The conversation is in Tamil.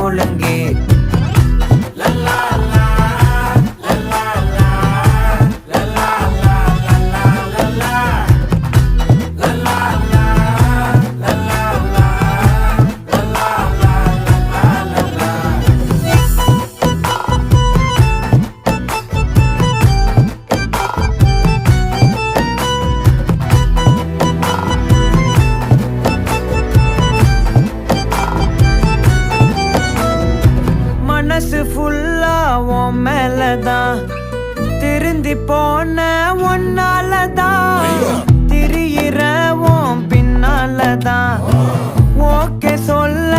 ஒழுங்கு. மனசு ஃபுல்லா உன் மேலதான், திருந்தி போன ஒன்னாலதான், திரியிற உன் பின்னாலதான், ஓகே சொல்ல